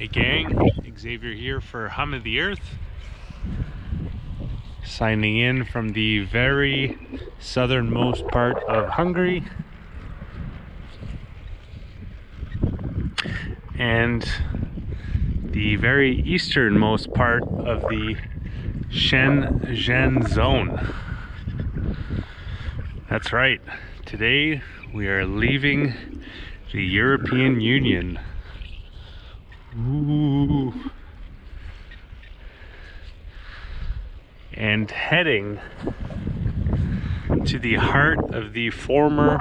Hey gang, Xavier here for Hum of the Earth, signing in from the very southernmost part of Hungary and the very easternmost part of the Schengen zone. That's right, today we are leaving the European Union. Ooh. And heading to the heart of the former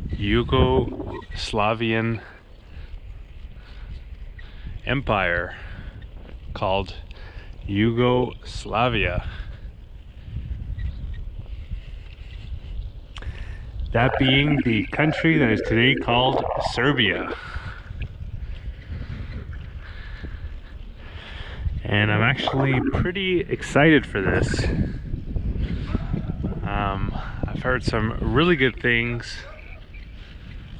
Yugoslavian empire called Yugoslavia. That being the country that is today called Serbia. And I'm actually pretty excited for this. I've heard some really good things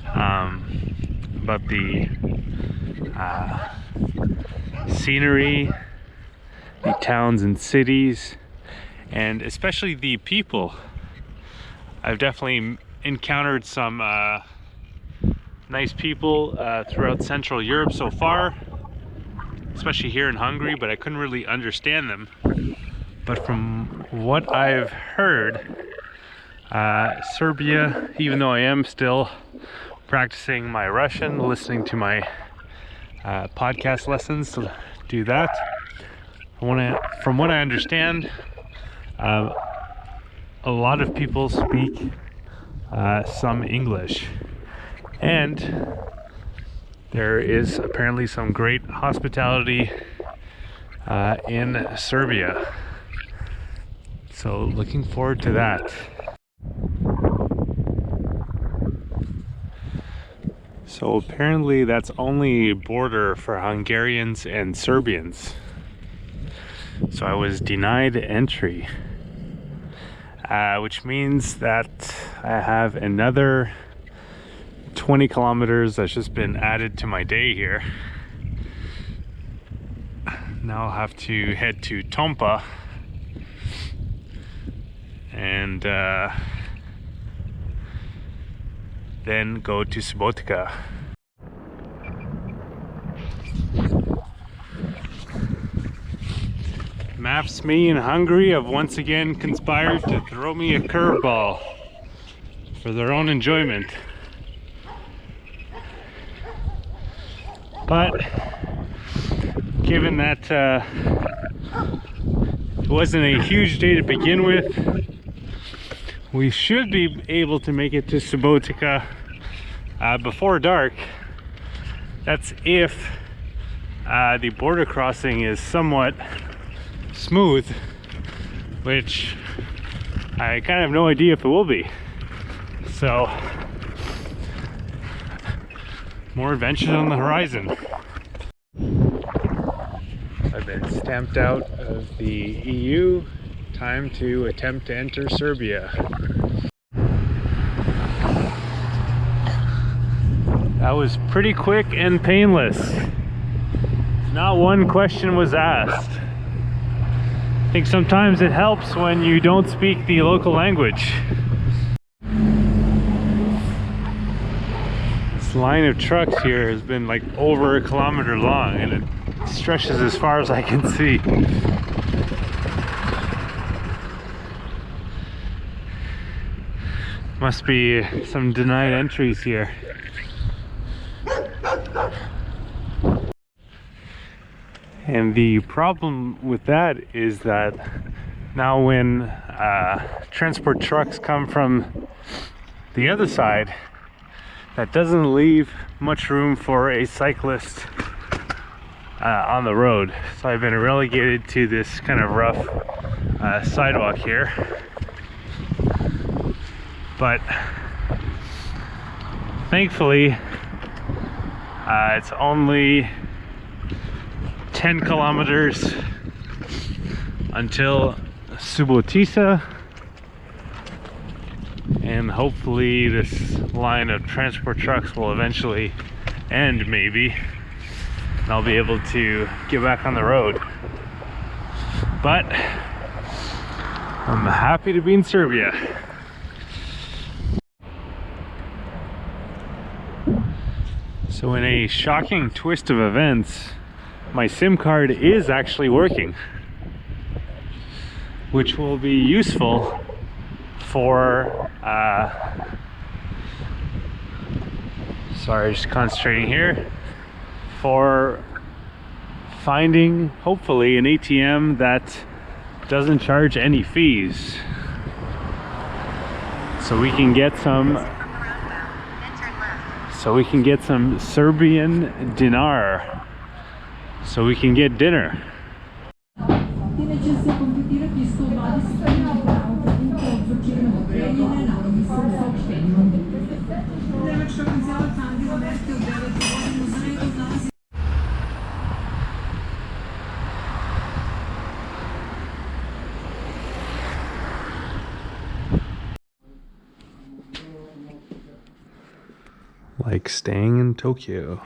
about the scenery, the towns and cities, and especially the people. I've definitely encountered some nice people throughout Central Europe so far, especially here in Hungary, but I couldn't really understand them. But from what I've heard, Serbia, even though I am still practicing my Russian, listening to my podcast lessons to do that, from what I understand, a lot of people speak some English, and there is apparently some great hospitality in Serbia. So looking forward to that. So apparently that's only a border for Hungarians and Serbians. So I was denied entry, which means that I have another 20 kilometers that's just been added to my day here. Now I'll have to head to Tompa and then go to Subotica. Maps me and Hungary have once again conspired to throw me a curveball for their own enjoyment. But given that it wasn't a huge day to begin with, we should be able to make it to Subotica before dark. That's if the border crossing is somewhat smooth, which I kind of have no idea if it will be. So more adventures on the horizon. I've been stamped out of the EU. Time to attempt to enter Serbia. That was pretty quick and painless. Not one question was asked. I think sometimes it helps when you don't speak the local language. This line of trucks here has been like over a kilometer long, and it stretches as far as I can see. Must be some denied entries here. And the problem with that is that now when transport trucks come from the other side, that doesn't leave much room for a cyclist on the road. So I've been relegated to this kind of rough sidewalk here. But thankfully, it's only 10 kilometers until Subotica, and hopefully this line of transport trucks will eventually end, maybe. and I'll be able to get back on the road. But I'm happy to be in Serbia. So in a shocking twist of events, my SIM card is actually working, which will be useful for sorry, just concentrating here, for finding hopefully an ATM that doesn't charge any fees, so we can get some Serbian dinar, so we can get dinner. Like staying in Tokyo.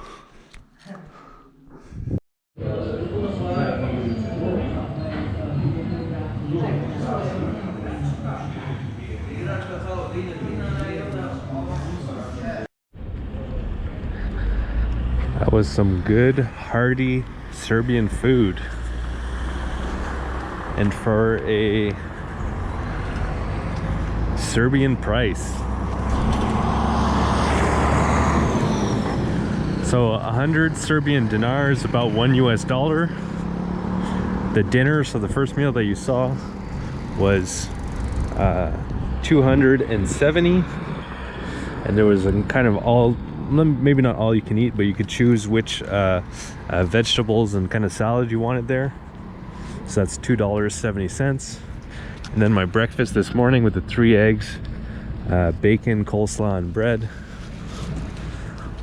That was some good, hearty Serbian food. And for a Serbian price. So 100 Serbian dinars, about $1 US. The dinner, so the first meal that you saw, was 270, and there was a kind of all, maybe not all you can eat, but you could choose which vegetables and kind of salad you wanted there. So that's $2.70. And then my breakfast this morning with the 3 eggs, bacon, coleslaw, and bread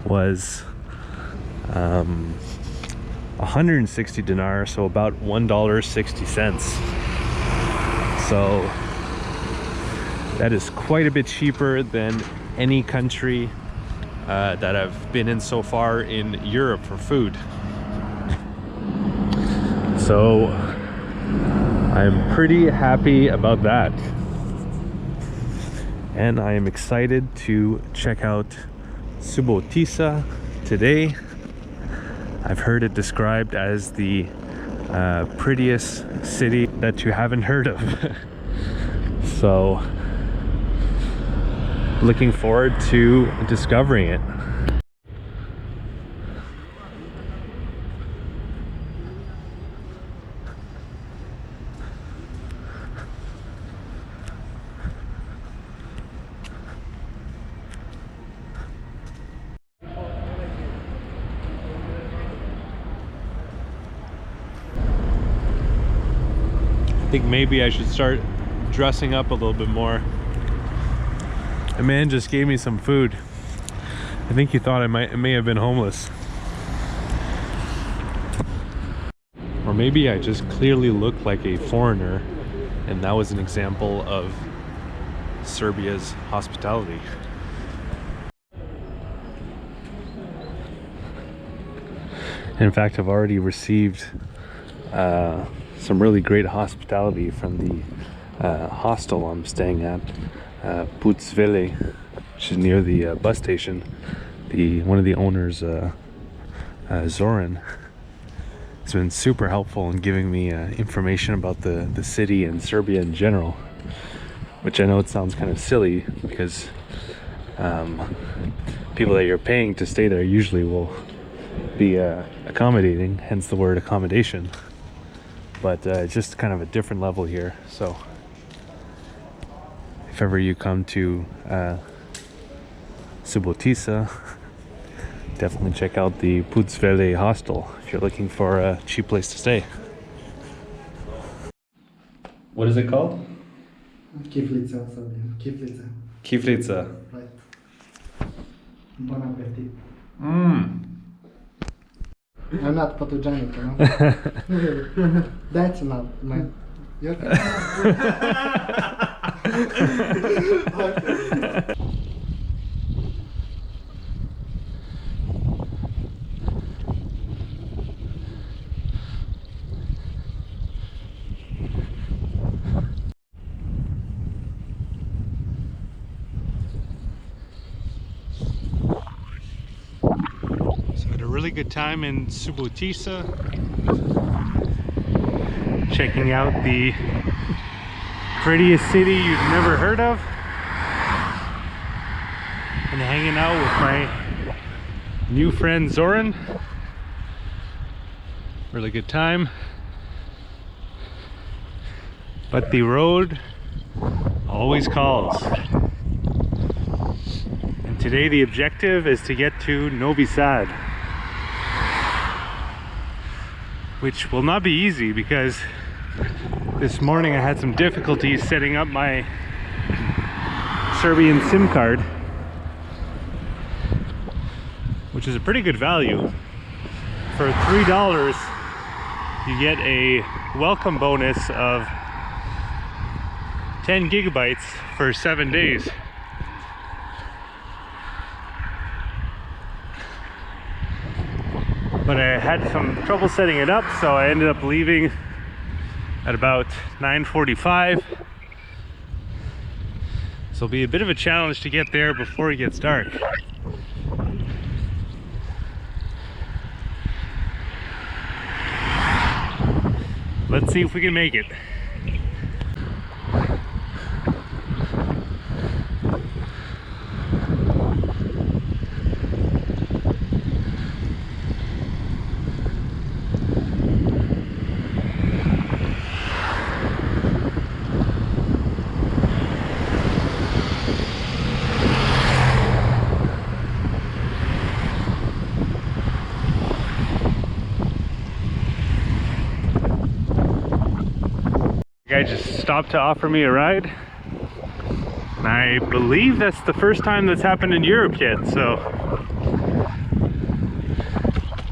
was 160 dinar, so about $1.60. So that is quite a bit cheaper than any country that I've been in so far in Europe for food. So I'm pretty happy about that, and I am excited to check out Subotica today. I've heard it described as the prettiest city that you haven't heard of. So looking forward to discovering it. I think maybe I should start dressing up a little bit more. A man just gave me some food. I think he thought I may have been homeless. Or maybe I just clearly look like a foreigner, and that was an example of Serbia's hospitality. In fact, I've already received some really great hospitality from the hostel I'm staying at, Putzvele, which is near the bus station. One of the owners, Zoran, has been super helpful in giving me information about the city and Serbia in general, which I know it sounds kind of silly because people that you're paying to stay there usually will be accommodating, hence the word accommodation. But it's just kind of a different level here. So if ever you come to Subotica, definitely check out the Putzvele hostel if you're looking for a cheap place to stay. What is it called? Kiflica. Kiflica. Kiflica. Right. Bon appetit. I'm not photogenic, you know? That's not my... You're... really good time in Subotica, checking out the prettiest city you've never heard of, and hanging out with my new friend Zoran. Really good time. But the road always calls. And today the objective is to get to Novi Sad, which will not be easy because this morning I had some difficulties setting up my Serbian SIM card, which is a pretty good value. For $3 you get a welcome bonus of 10 gigabytes for 7 days. But I had some trouble setting it up, so I ended up leaving at about 9:45. So it'll be a bit of a challenge to get there before it gets dark. Let's see if we can make it. Guy just stopped to offer me a ride, and I believe that's the first time that's happened in Europe yet, so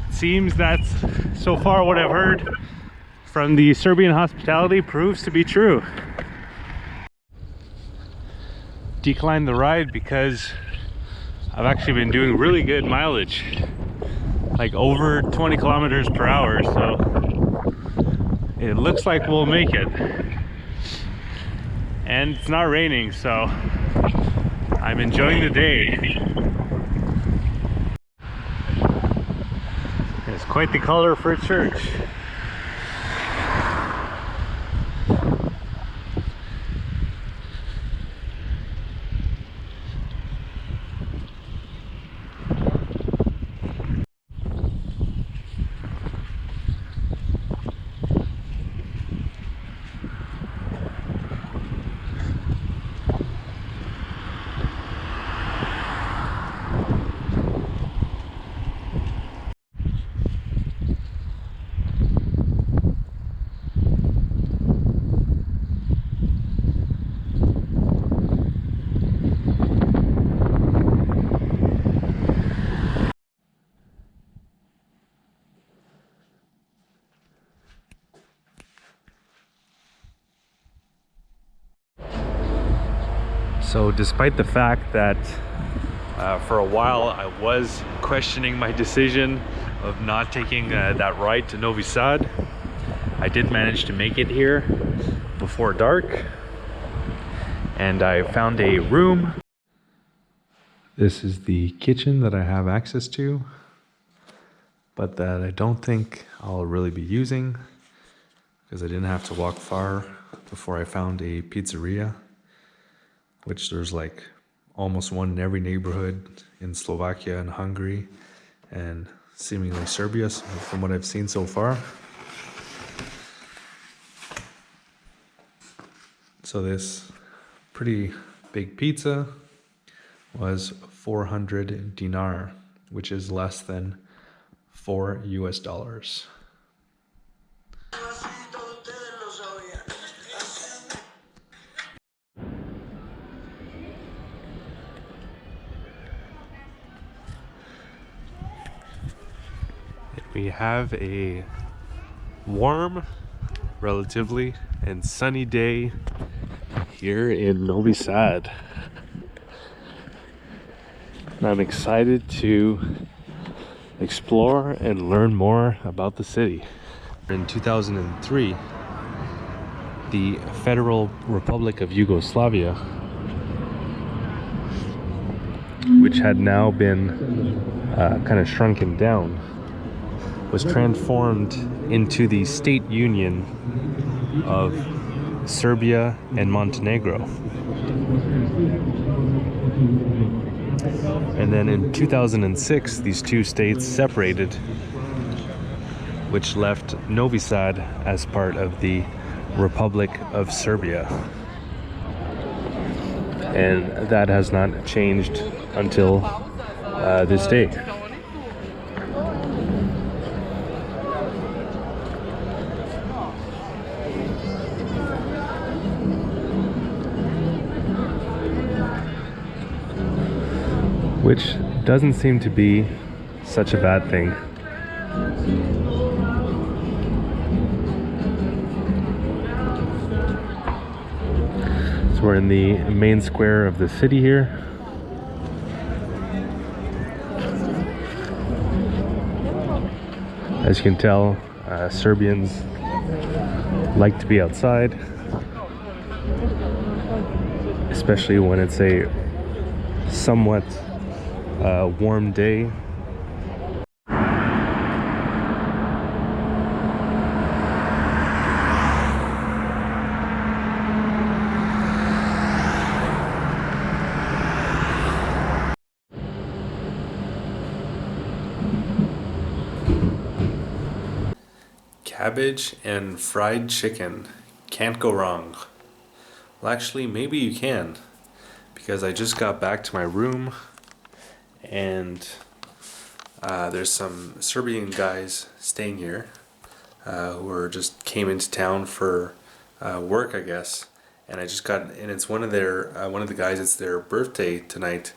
it seems that's, so far what I've heard from the Serbian hospitality, proves to be true. Declined the ride because I've actually been doing really good mileage, like over 20 kilometers per hour, so it looks like we'll make it. And it's not raining, so I'm enjoying the day. It's quite the color for a church. So despite the fact that for a while I was questioning my decision of not taking that ride to Novi Sad, I did manage to make it here before dark, and I found a room. This is the kitchen that I have access to, but that I don't think I'll really be using because I didn't have to walk far before I found a pizzeria, which there's like almost one in every neighborhood in Slovakia and Hungary and seemingly Serbia from what I've seen so far. So this pretty big pizza was 400 dinar, which is less than $4 US. We have a warm, relatively, and sunny day here in Novi Sad. And I'm excited to explore and learn more about the city. In 2003, the Federal Republic of Yugoslavia, which had now been kind of shrunken down, was transformed into the state union of Serbia and Montenegro. And then in 2006, these two states separated, which left Novi Sad as part of the Republic of Serbia. And that has not changed until this day. Which doesn't seem to be such a bad thing. So we're in the main square of the city here. As you can tell, Serbians like to be outside, especially when it's a somewhat warm day. Cabbage and fried chicken. Can't go wrong. Well, actually, maybe you can, because I just got back to my room and there's some Serbian guys staying here who just came into town for work, I guess. And I just got, and it's one of the guys, it's their birthday tonight,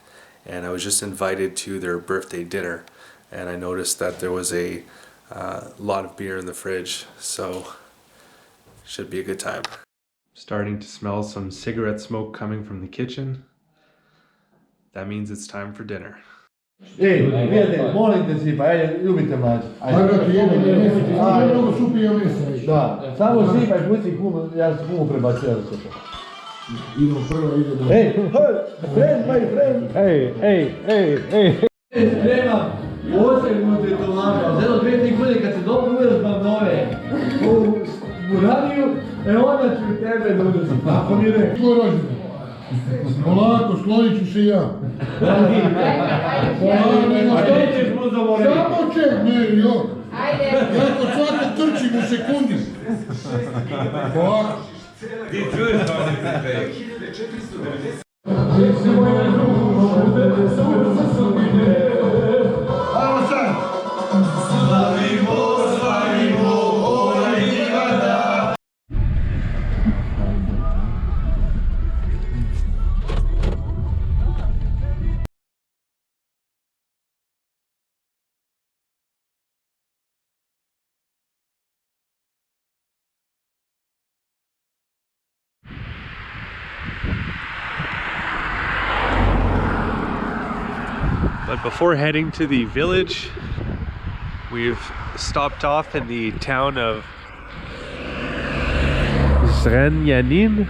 and I was just invited to their birthday dinner, and I noticed that there was a lot of beer in the fridge, so should be a good time. Starting to smell some cigarette smoke coming from the kitchen. That means it's time for dinner. Ej, prijatelj, molim te sipaj, ajde, ljubite mlađe. Da, samo sipaj, pusti kumu, ja se kumu prebaciram za to. Idemo prvo, idemo. Ej, friend, my friend. Ej. Spremam posebnu tetovažu, za jedno 2-3 godine kad se dobro uvežbam nove u radiju, onda ću tebe da uvežbam. Tako mi re. Tvoj rođendan. Polako, sklonit ću se i ja. Što ćeš mu zavoriti? Samo ček, ne, jok. Ja kod svakog trčim u sekundi. Polako. Ti čuješ kao ne Ajmo sad. But before heading to the village, we've stopped off in the town of Zrenjanin,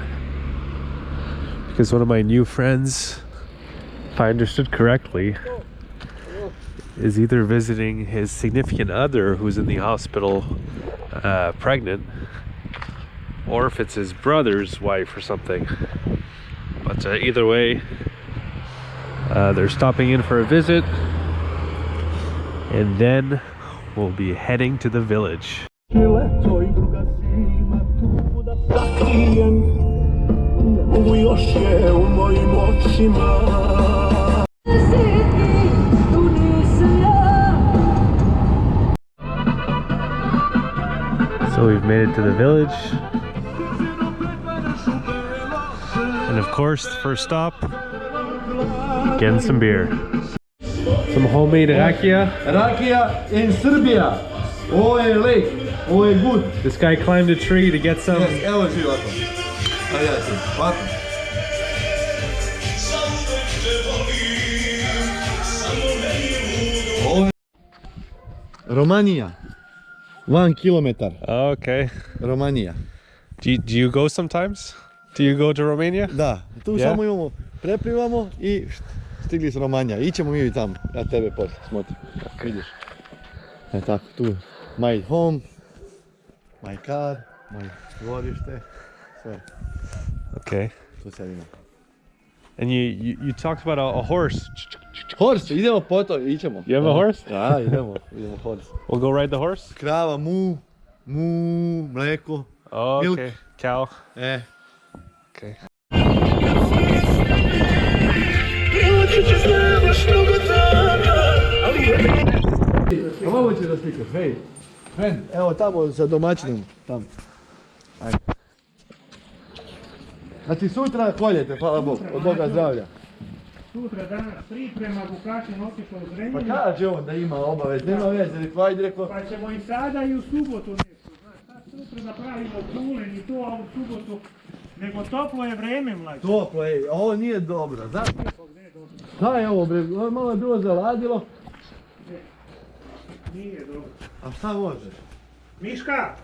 because one of my new friends, if I understood correctly, is either visiting his significant other who's in the hospital pregnant, or if it's his brother's wife or something. But either way, they're stopping in for a visit, and then we'll be heading to the village. So we've made it to the village, and of course the first stop, getting some beer. Some homemade rakia. Rakija in Serbia. Ovo je lek, ovo je good. This guy climbed a tree to get some. Yes, evo ti ovako. Ajde, ovako. Romanija. 1 kilometar. Okay. Romanija. Do you go sometimes? Do you go to Romania? Da, tu Yeah. samo imamo, preplivamo i stigli iz Romanja. Ićemo mi tamo, ja tebe poslije, smotrim. Vidiš. E tako, tu. My home, my car, my dvorište, sve. Okay. Tu sedimo. And you talked about a horse. Horse, idemo po to, ićemo. You have a horse? Da, idemo horse. We'll go ride the horse? Krava, mu, mleko. Oh, Milk. okay. Cow. Okay. Ovo će da slikaš, hej. Friend, evo tamo sa domaćinom, tamo. Ajde. Znači sutra koljete, hvala Bogu, od Boga zdravlja. Sutra danas priprema, Vukašin otišao u Zrenjanin. Pa kaže on da ima obavez, nema veze, rekao, ajde rekao. Pa ćemo i sada i u subotu nešto, znaš, sad sutra napravimo kulen i to, a u subotu, nego toplo je vreme, mlađe. Toplo je, a ovo nije dobro, znaš? Šta je ovo bre, ovo malo je bilo zaladilo. Nije dobro. A šta možeš? Miška!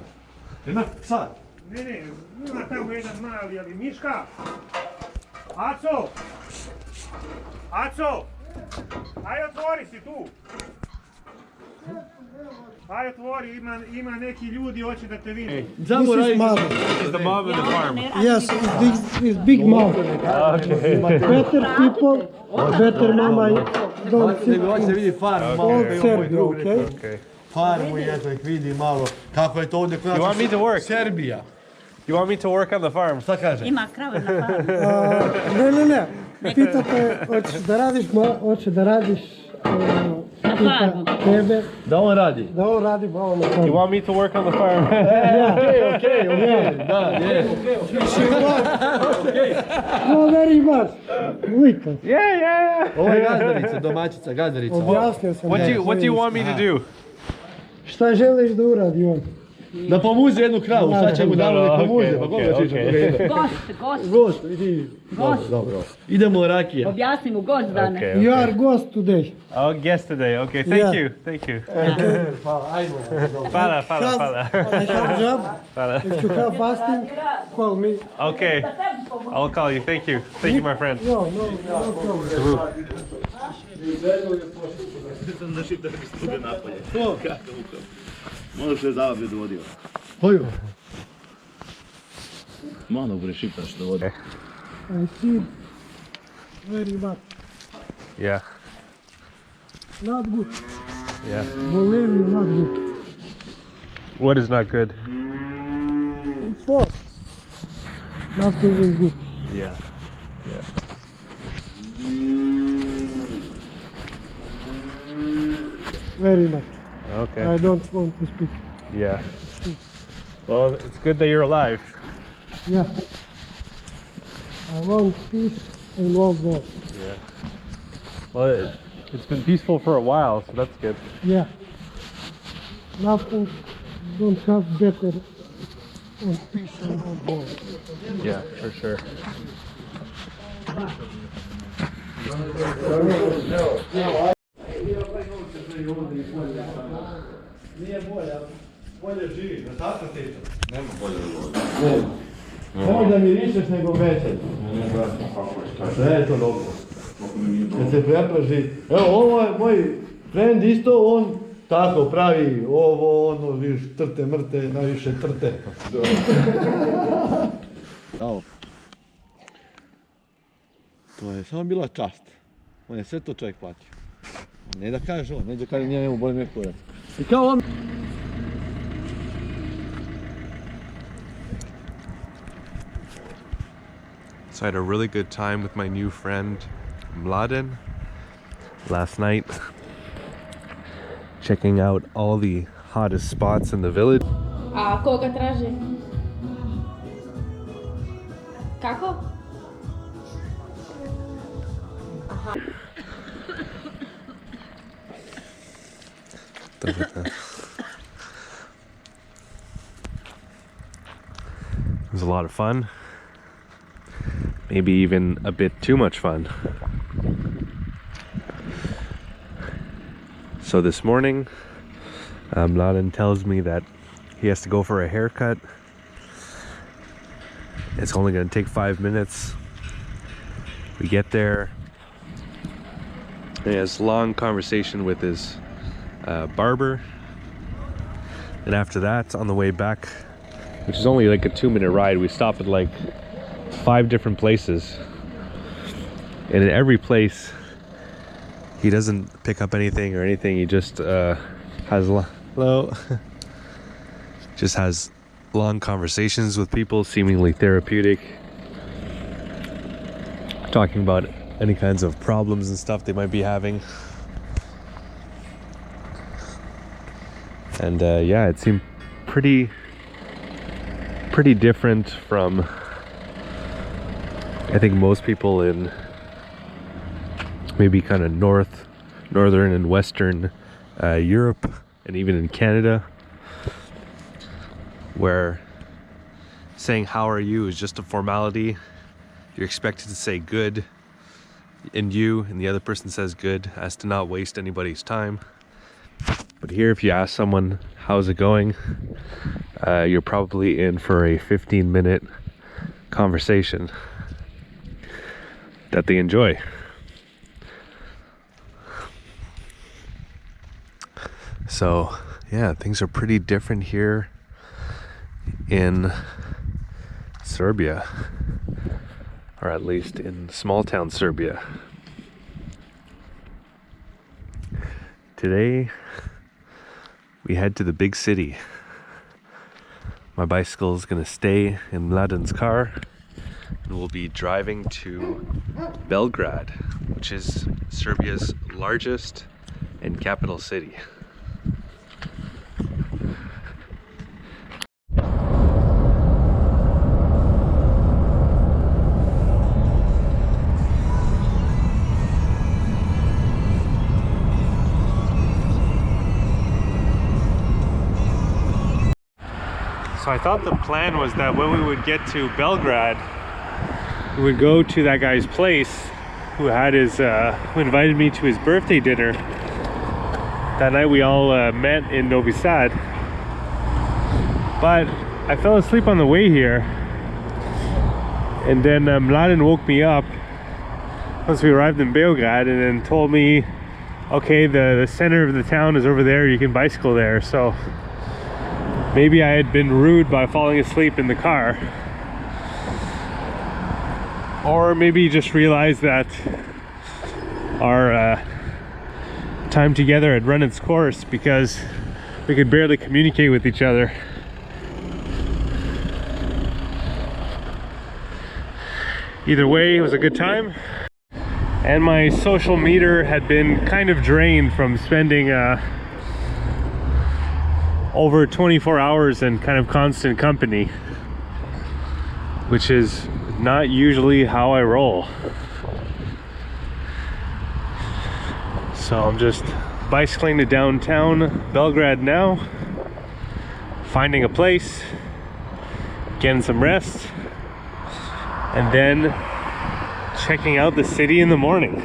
Ima psa. Ne, ima tamo jedan mali, ali Miška! Aco! Aco! Aj otvori si tu! Aj otvori, ima neki ljudi, hoće da te vidi. Samo radi. It's the mom of the farm. Yes, it's big mouth. Okay. Better people, better mama. Don't sit Nego hoće vidi farm malo. all evo moj Serbia, drug okay? rekao. Okay. Farmu i eto ih vidi malo. Kako je to ovdje kod nas. You want me to work? Serbija. You want me to work on the farm? Šta kaže? Ima krave na farmu. Ne. Pitate, hoće da radiš, pita tebe, Da on radi. da on radi malo na You farmu. want me to work on the farm? Okej, da, je. No, very much. Lika. Yeah. Ovo je gazdarica, domaćica, gazdarica. Objasnio sam. What do you want me to do? Šta želiš da uradi on? Da pomuze jednu kravu, sad će mu damo da pomuze. Pa koga čiša, koga ide? Gost. Gost, idi. Dobro. Idemo rakija. Objasni mu gost danas. Okay. You are ghost today. Oh, guest today. Okay, thank you. Hvala, ajmo. Fala. I have job. If you have fasting, call me. Okay, I'll call you. Thank you, my friend. No problem. Možeš je zava bi dovodio. Koju? Malo bre šiptaš dovodio. I see very bad. Yeah. Not good. Yeah. Believe you, not good. What is not good? Four. Nothing is good. Yeah. Very bad. Okay. I don't want to speak. Yeah. Well, it's good that you're alive. Yeah. I want peace and want war. Yeah. Well, it's been peaceful for a while, so that's good. Yeah. Nothing don't have better than peace and want war. Yeah, for sure. Nije bolje živi, da tako tiče? Nema bolje. Samo da mirišeš nego mećeš. Sve je to dobro. Kad se prepraži. Evo, ovo je moj friend isto, on tako pravi ovo, ono, viš, trte, mrte, najviše trte. Evo. To je samo bila čast. On je sve to čovjek platio. Ne da kaže on, neđe kaže njemu boli me kurac. I kao on... So I had a really good time with my new friend Mladen last night, checking out all the hottest spots in the village. A koga traži? Kako? It was a lot of fun. Maybe even a bit too much fun. So this morning, Mladen tells me that he has to go for a haircut. It's only going to take 5 minutes. We get there, he has a long conversation with his barber. And after that, on the way back, which is only like a 2-minute ride, we stop at like 5 different places. And in every place, he doesn't pick up anything or anything. He just has just has long conversations with people, seemingly therapeutic, talking about any kinds of problems and stuff they might be having. And yeah, it seemed pretty different from, I think, most people in maybe kind of northern and western Europe, and even in Canada, where saying "how are you" is just a formality. You're expected to say "good" and "you," and the other person says "good," as to not waste anybody's time. But here, if you ask someone "how's it going," you're probably in for a 15-minute conversation that they enjoy. So yeah, things are pretty different here in Serbia, or at least in small town Serbia. Today we head to the big city. My bicycle is gonna stay in Mladen's car, and we'll be driving to Belgrade, which is Serbia's largest and capital city. So I thought the plan was that when we would get to Belgrade, we would go to that guy's place who had his, who invited me to his birthday dinner. That night we all met in Novi Sad. But I fell asleep on the way here. And then Mladen woke me up once we arrived in Belgrade, and then told me, okay, the center of the town is over there, you can bicycle there. So maybe I had been rude by falling asleep in the car, or maybe he just realized that our time together had run its course, because we could barely communicate with each other. Either way, it was a good time, and my social meter had been kind of drained from spending over 24 hours in kind of constant company, which is not usually how I roll. So I'm just bicycling to downtown Belgrade now, finding a place, getting some rest, and then checking out the city in the morning.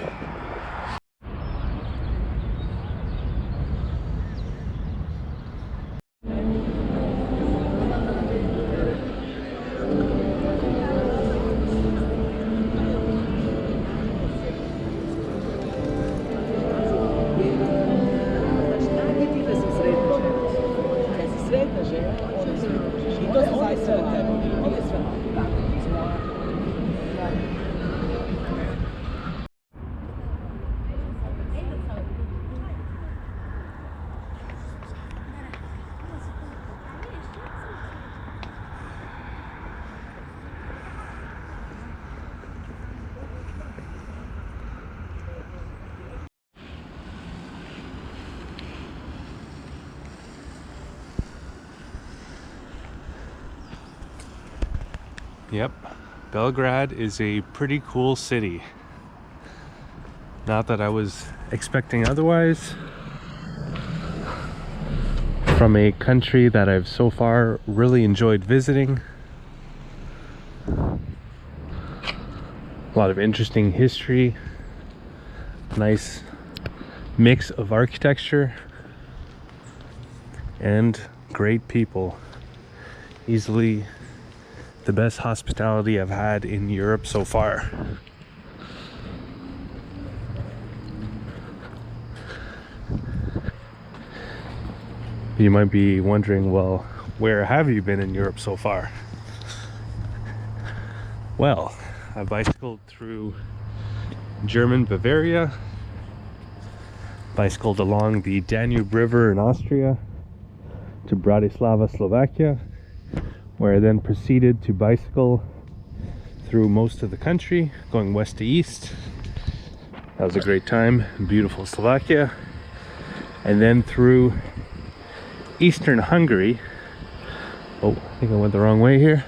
Yep, Belgrade is a pretty cool city. Not that I was expecting otherwise. From a country that I've so far really enjoyed visiting. A lot of interesting history. Nice mix of architecture. And great people. Easily the best hospitality I've had in Europe so far. You might be wondering, well, where have you been in Europe so far? Well, I bicycled through German Bavaria, bicycled along the Danube River in Austria to Bratislava, Slovakia, where I then proceeded to bicycle through most of the country, going west to east. That was a great time in beautiful Slovakia. And then through eastern Hungary. Oh, I think I went the wrong way here.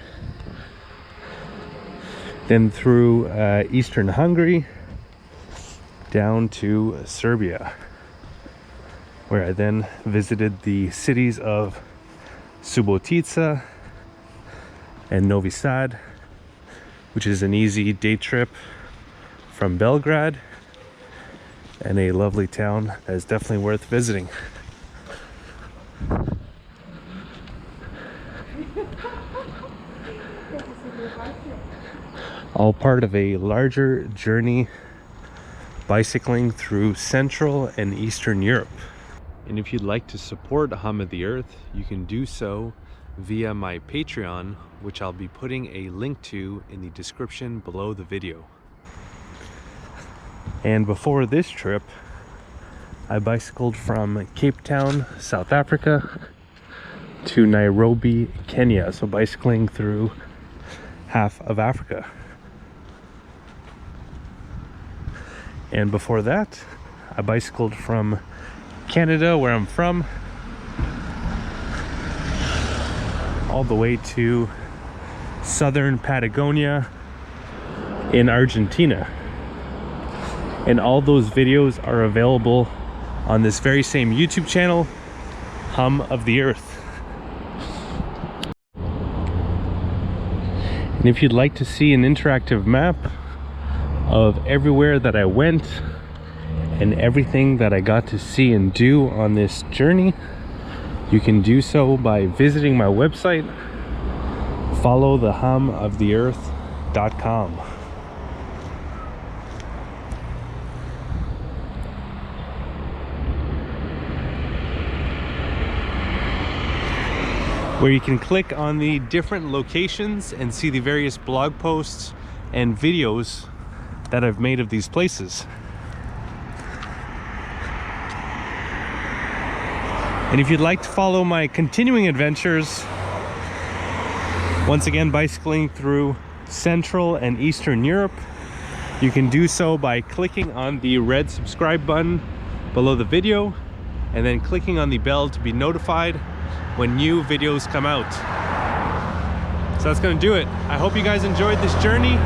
Then through eastern Hungary down to Serbia, where I then visited the cities of Subotica and Novi Sad, which is an easy day trip from Belgrade, and a lovely town that is definitely worth visiting. All part of a larger journey bicycling through Central and Eastern Europe. And if you'd like to support Hum of the Earth, you can do so via my Patreon, which I'll be putting a link to in the description below the video. And before this trip, I bicycled from Cape Town, South Africa to Nairobi, Kenya. So bicycling through half of Africa. And before that, I bicycled from Canada, where I'm from, all the way to southern Patagonia in Argentina. And all those videos are available on this very same YouTube channel, Hum of the Earth. And if you'd like to see an interactive map of everywhere that I went and everything that I got to see and do on this journey, you can do so by visiting my website, followthehumoftheearth.com. where you can click on the different locations and see the various blog posts and videos that I've made of these places. And if you'd like to follow my continuing adventures, once again bicycling through Central and Eastern Europe, you can do so by clicking on the red subscribe button below the video and then clicking on the bell to be notified when new videos come out. So that's gonna do it. I hope you guys enjoyed this journey.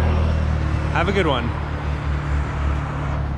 Have a good one.